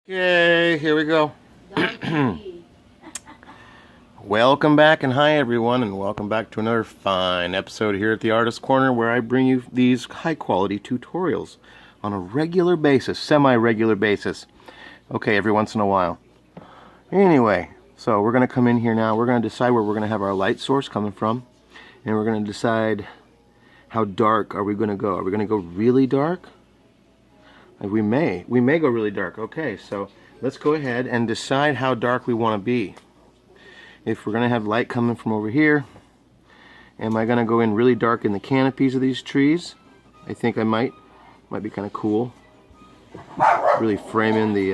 Okay, here we go. Welcome back and hi everyone, and welcome back to another fine episode here at the Artist Corner, where I bring you these high quality tutorials on a regular basis, semi-regular basis. Okay, every once in a while. Anyway, so we're going to come in here now. We're going to decide where we're going to have our light source coming from, and we're going to decide how dark are we going to go. Are we going to go really dark? We may go really dark. Okay, so let's go ahead and decide how dark we want to be. If we're going to have light coming from over here, am I going to go in really dark in the canopies of these trees? I think I might be kind of cool. Really framing the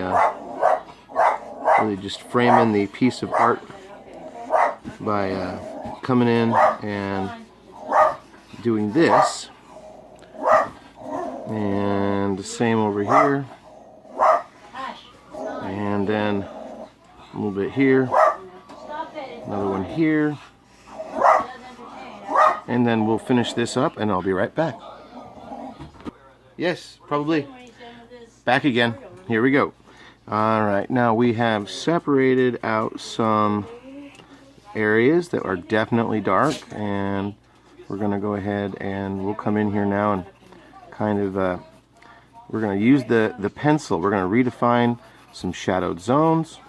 piece of art by coming in and doing this. And the same over here, and then a little bit here, another one here, and then we'll finish this up and I'll be right back. Yes, probably. Back again. Here we go. Alright, now we have separated out some areas that are definitely dark, and we're going to go ahead and we'll come in here now and kind of we're going to use the pencil. We're going to redefine some shadowed zones,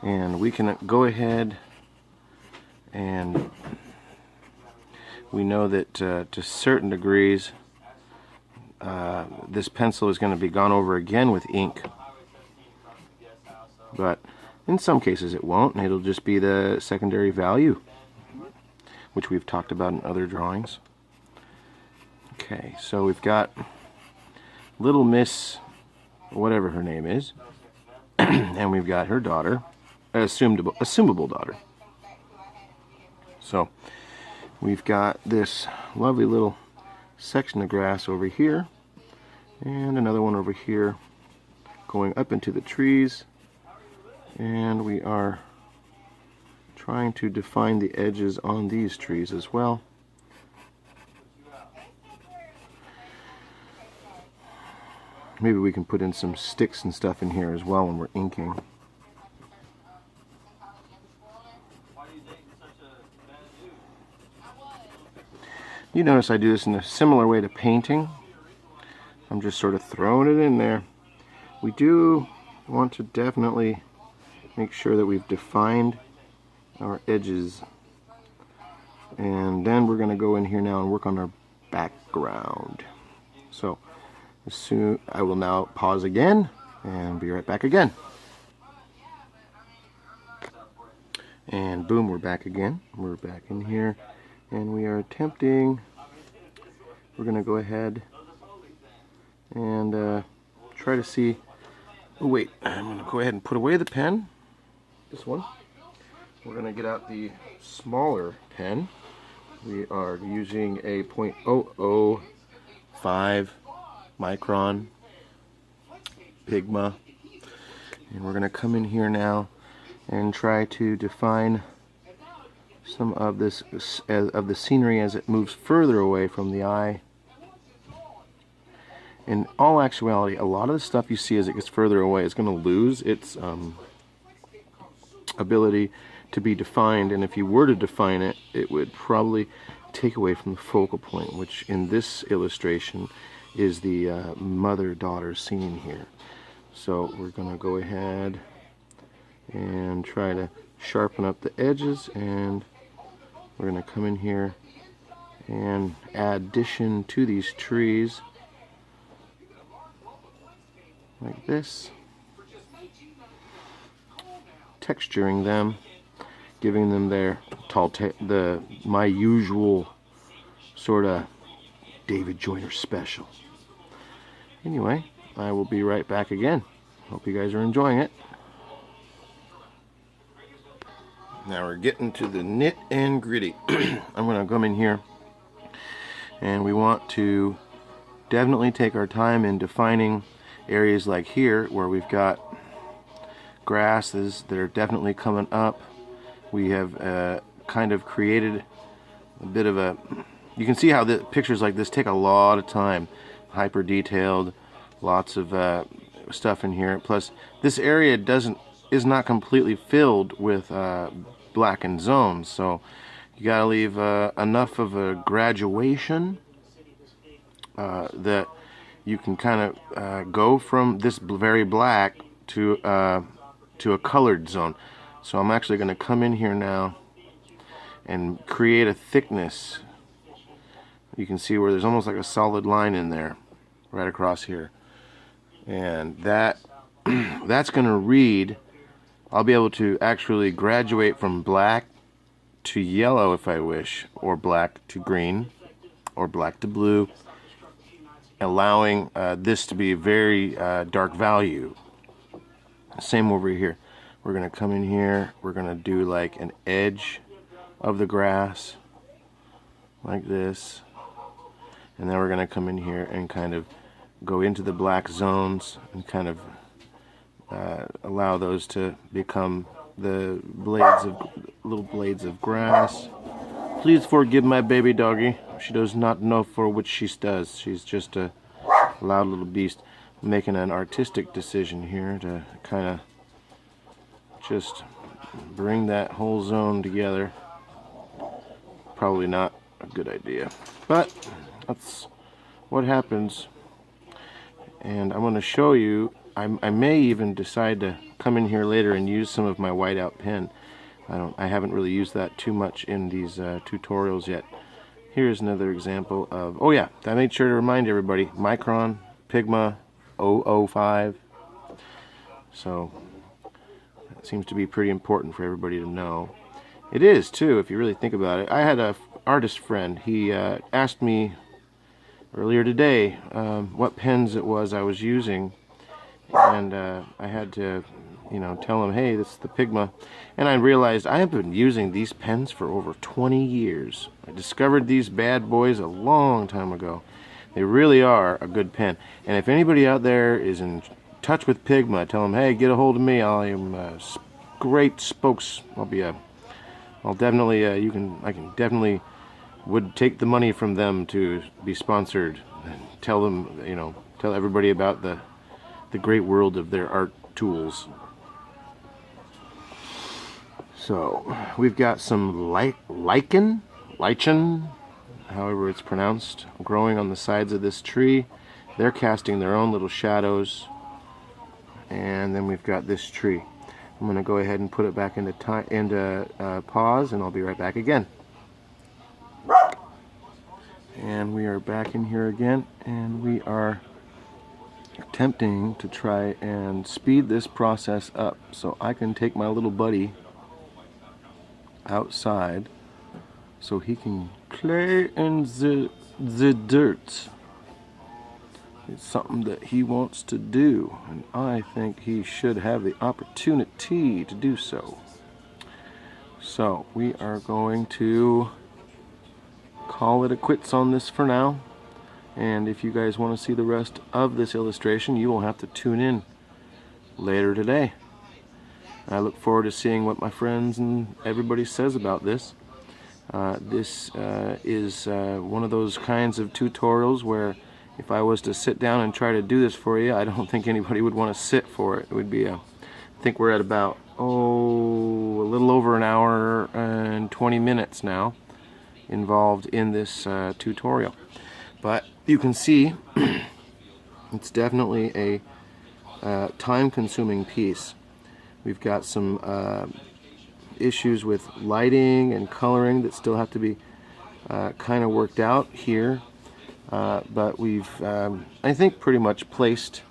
and we can go ahead and we know that to certain degrees this pencil is going to be gone over again with ink, but in some cases it won't, and it'll just be the secondary value, which we've talked about in other drawings. Okay, so we've got Little Miss, whatever her name is, and we've got her daughter, assumable daughter. So we've got this lovely little section of grass over here, and another one over here going up into the trees, and we are trying to define the edges on these trees as well. Maybe we can put in some sticks and stuff in here as well when we're inking. You notice I do this in a similar way to painting. I'm just sort of throwing it in there. We do want to definitely make sure that we've defined our edges. And then we're going to go in here now and work on our background. So I will now pause again and be right back again. And boom, we're back again. We're back in here, and we are attempting, we're going to go ahead and try to see, oh wait, I'm going to go ahead and put away the pen, this one. We're going to get out the smaller pen. We are using a .005 micron Pigma, and we're going to come in here now and try to define some of this of the scenery as it moves further away from the eye. In all actuality, a lot of the stuff you see as it gets further away is going to lose its ability to be defined, and if you were to define it, it would probably take away from the focal point, which in this illustration is the mother-daughter scene here. So we're going to go ahead and try to sharpen up the edges, and we're going to come in here and add addition to these trees like this, texturing them, giving them their my usual sort of David Joyner special. Anyway, I will be right back again. Hope you guys are enjoying it. Now we're getting to the nit and gritty. I'm going to come in here, and we want to definitely take our time in defining areas like here where we've got grasses that are definitely coming up. We have kind of created a bit of a, you can see how the pictures like this take a lot of time, hyper detailed, lots of stuff in here. Plus, this area is not completely filled with blackened zones, so you gotta leave enough of a graduation that you can kind of go from this very black to a colored zone. So I'm actually going to come in here now and create a thickness. You can see where there's almost like a solid line in there right across here, and that's going to read. I'll be able to actually graduate from black to yellow if I wish, or black to green, or black to blue, allowing this to be a very dark value. Same over here. We're going to come in here, we're going to do like an edge of the grass like this, and then we're going to come in here and kind of go into the black zones and kind of allow those to become the little blades of grass. Please forgive my baby doggy. She does not know for which she does. She's just a loud little beast. I'm making an artistic decision here to kind of just bring that whole zone together. Probably not a good idea, but that's what happens. And I'm going to show you, I may even decide to come in here later and use some of my whiteout pen. I haven't really used that too much in these tutorials yet. Here's another example of, oh yeah, I made sure to remind everybody, Micron Pigma 005. So that seems to be pretty important for everybody to know. It is too, if you really think about it. I had an artist friend. He asked me earlier today what pens it was I was using, and I had to, tell him, hey, this is the Pigma. And I realized I have been using these pens for over 20 years. I discovered these bad boys a long time ago. They really are a good pen. And if anybody out there is in touch with Pigma, tell them, hey, get a hold of me. I am a great spokes. I'll definitely, I can definitely would take the money from them to be sponsored. And tell them, tell everybody about the great world of their art tools. So we've got some lichen, however it's pronounced, growing on the sides of this tree. They're casting their own little shadows. And then we've got this tree. I'm going to go ahead and put it back into pause, and I'll be right back again. And we are back in here again, and we are attempting to try and speed this process up so I can take my little buddy outside so he can play in the dirt. It's something that he wants to do, and I think he should have the opportunity to do so. So we are going to call it a quits on this for now, and if you guys want to see the rest of this illustration, you will have to tune in later today. I look forward to seeing what my friends and everybody says about this. This is one of those kinds of tutorials where if I was to sit down and try to do this for you, I don't think anybody would want to sit for it. It would be I think we're at about, a little over an hour and 20 minutes now involved in this tutorial. But you can see it's definitely a time-consuming piece. We've got some issues with lighting and coloring that still have to be kind of worked out here. But we've, I think, pretty much placed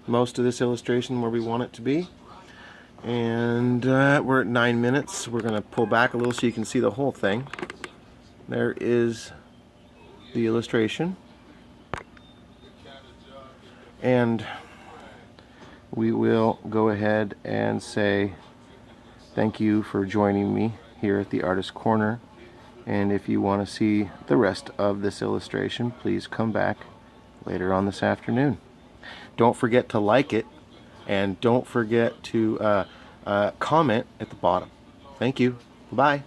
most of this illustration where we want it to be. And we're at 9 minutes. We're going to pull back a little so you can see the whole thing. There is the illustration. And we will go ahead and say thank you for joining me here at the Artist Corner. And if you want to see the rest of this illustration, please come back later on this afternoon. Don't forget to like it, and don't forget to comment at the bottom. Thank you. Bye.